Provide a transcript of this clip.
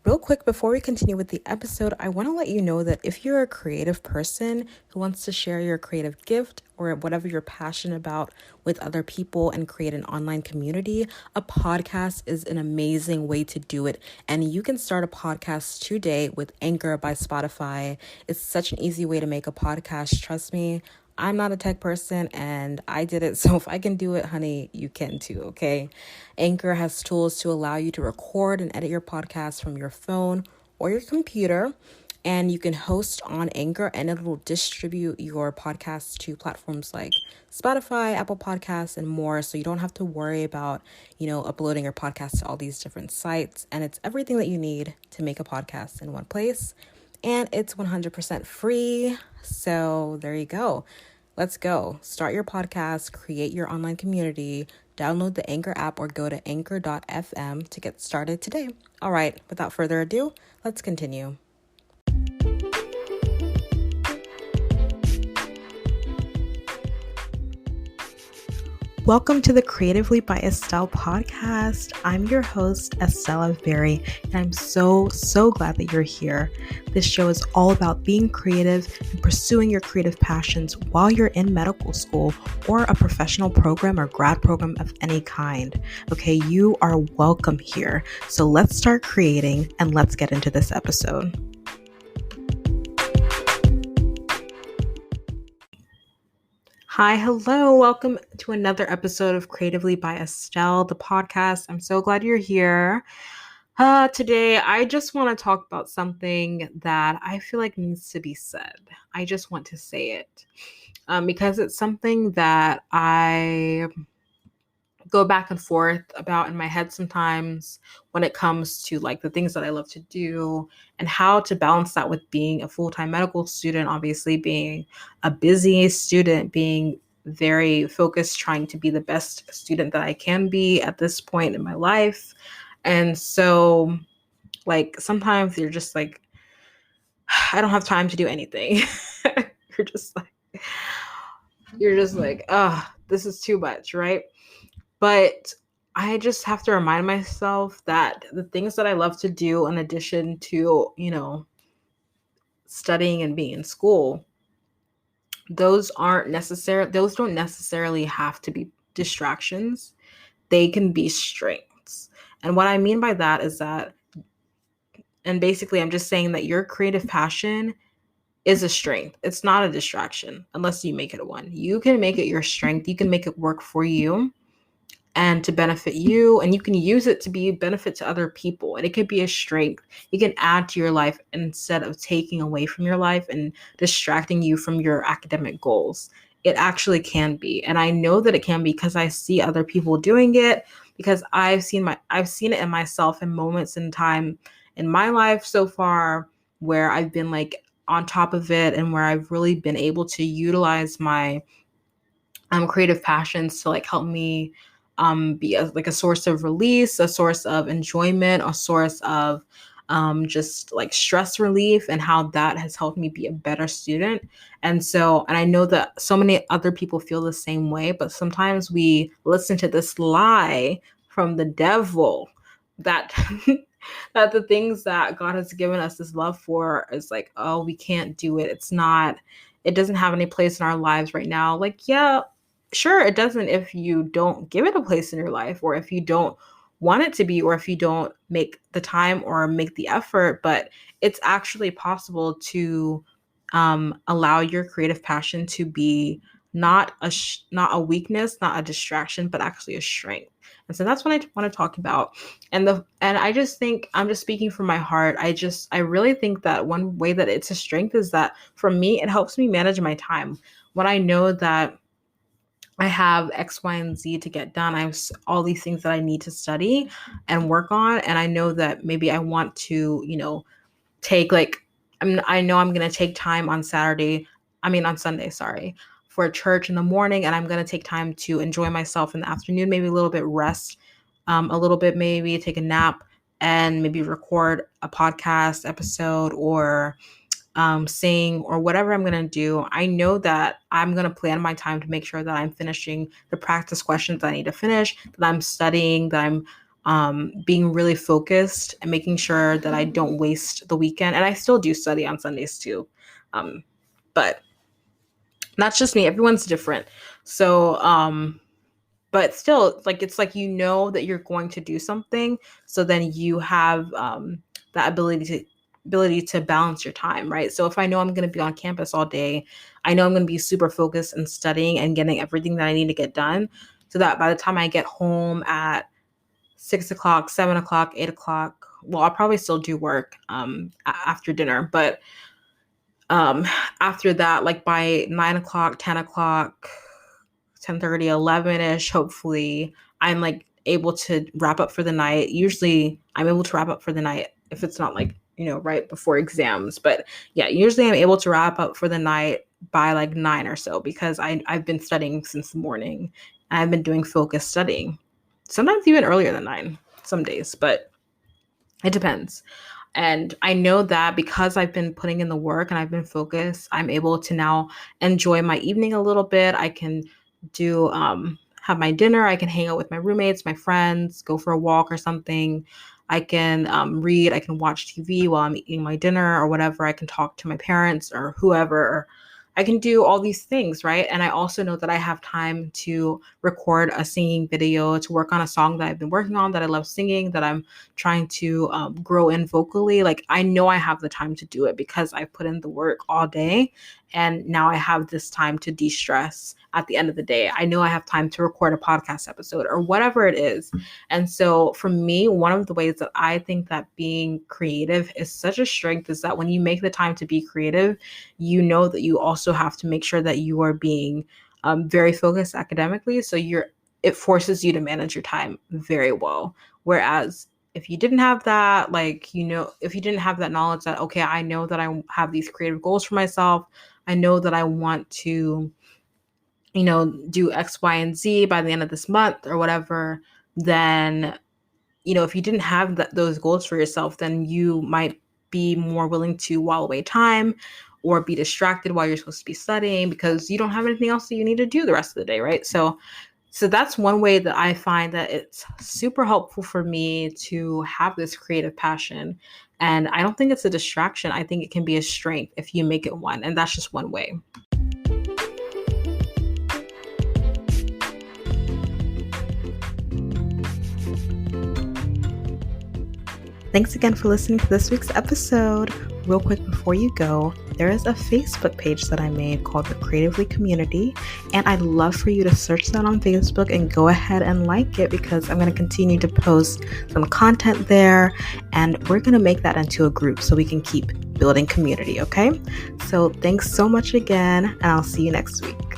Real quick, before we continue with the episode, I want to let you know that if you're a creative person who wants to share your creative gift or whatever you're passionate about with other people and create an online community, a podcast is an amazing way to do it. And you can start a podcast today with Anchor by Spotify. It's such an easy way to make a podcast. Trust me. I'm not a tech person and I did it. So if I can do it, honey, you can too, okay? Anchor has tools to allow you to record and edit your podcast from your phone or your computer. And you can host on Anchor and it will distribute your podcast to platforms like Spotify, Apple Podcasts, and more. So you don't have to worry about, uploading your podcast to all these different sites. And it's everything that you need to make a podcast in one place. And it's 100% free. So there you go. Let's go. Start your podcast, create your online community, download the Anchor app or go to anchor.fm to get started today. All right, without further ado, let's continue. Welcome to the Creatively by Estelle podcast. I'm your host, Estella Berry, and I'm so glad that you're here. This show is all about being creative and pursuing your creative passions while you're in medical school or a professional program or grad program of any kind. Okay, you are welcome here. So let's start creating and let's get into this episode. Hi, hello. Welcome to another episode of Creatively by Estelle, the podcast. I'm so glad you're here. Today, I just want to talk about something that I feel like needs to be said. I just want to say it because it's something that I go back and forth about in my head sometimes when it comes to like the things that I love to do and how to balance that with being a full-time medical student, obviously being a busy student, being very focused, trying to be the best student that I can be at this point in my life. And so like sometimes you're just like, I don't have time to do anything. you're just like, oh, this is too much, right? But I just have to remind myself that the things that I love to do in addition to, studying and being in school, those don't necessarily have to be distractions. They can be strengths. And what I mean by that is that, and basically I'm just saying that your creative passion is a strength. It's not a distraction unless you make it one. You can make it your strength. You can make it work for you and to benefit you, and you can use it to be a benefit to other people, and it could be a strength. You can add to your life instead of taking away from your life and distracting you from your academic goals. It actually can be, and I know that it can be because I see other people doing it, because I've seen it in myself in moments in time in my life so far where I've been like on top of it and where I've really been able to utilize my creative passions to like help me be a source of release, a source of enjoyment, a source of just like stress relief, and how that has helped me be a better student. And I know that so many other people feel the same way, but sometimes we listen to this lie from the devil that that the things that God has given us this love for is like, oh, we can't do it. It doesn't have any place in our lives right now. Like, yeah, sure, it doesn't if you don't give it a place in your life, or if you don't want it to be, or if you don't make the time or make the effort. But it's actually possible to allow your creative passion to be not a weakness, not a distraction, but actually a strength. And so that's what I want to talk about. And I just think, I'm just speaking from my heart. I really think that one way that it's a strength is that for me, it helps me manage my time. When I know that I have X, Y, and Z to get done, I have all these things that I need to study and work on. And I know that maybe I want to, take like, I know I'm going to take time on Sunday, sorry, for church in the morning. And I'm going to take time to enjoy myself in the afternoon, maybe a little bit rest, a little bit, maybe take a nap and maybe record a podcast episode or sing or whatever I'm going to do. I know that I'm going to plan my time to make sure that I'm finishing the practice questions I need to finish, that I'm studying, that I'm being really focused and making sure that I don't waste the weekend. And I still do study on Sundays too. But that's just me. Everyone's different. So, but still, like, it's like, that you're going to do something, so then you have that ability to balance your time, right? So if I know I'm going to be on campus all day, I know I'm going to be super focused and studying and getting everything that I need to get done, so that by the time I get home at 6 o'clock, 7 o'clock, 8 o'clock, well, I'll probably still do work after dinner, but after that, like by 9 o'clock, 10 o'clock, 10:30, 11ish, hopefully, I'm like able to wrap up for the night. Usually I'm able to wrap up for the night if it's not like, right before exams. But yeah, usually I'm able to wrap up for the night by like 9 or so, because I've been studying since the morning. And I've been doing focused studying. Sometimes even earlier than 9 some days, but it depends. And I know that because I've been putting in the work and I've been focused, I'm able to now enjoy my evening a little bit. I can do have my dinner. I can hang out with my roommates, my friends, go for a walk or something. I can read. I can watch TV while I'm eating my dinner or whatever. I can talk to my parents or whoever. I can do all these things, right? And I also know that I have time to record a singing video, to work on a song that I've been working on, that I love singing, that I'm trying to grow in vocally. Like, I know I have the time to do it because I put in the work all day, and now I have this time to de-stress at the end of the day. I know I have time to record a podcast episode or whatever it is. And so for me, one of the ways that I think that being creative is such a strength is that when you make the time to be creative, you know that you also have to make sure that you are being very focused academically. So it forces you to manage your time very well. Whereas if you didn't have that, if you didn't have that knowledge that, okay, I know that I have these creative goals for myself, I know that I want to, do X, Y, and Z by the end of this month or whatever, then, if you didn't have those goals for yourself, then you might be more willing to while away time or be distracted while you're supposed to be studying because you don't have anything else that you need to do the rest of the day, right? So that's one way that I find that it's super helpful for me to have this creative passion. And I don't think it's a distraction. I think it can be a strength if you make it one. And that's just one way. Thanks again for listening to this week's episode. Real quick before you go, there is a Facebook page that I made called the Creatively Community, and I'd love for you to search that on Facebook and go ahead and like it because I'm going to continue to post some content there, and we're going to make that into a group so we can keep building community, okay? So thanks so much again, and I'll see you next week.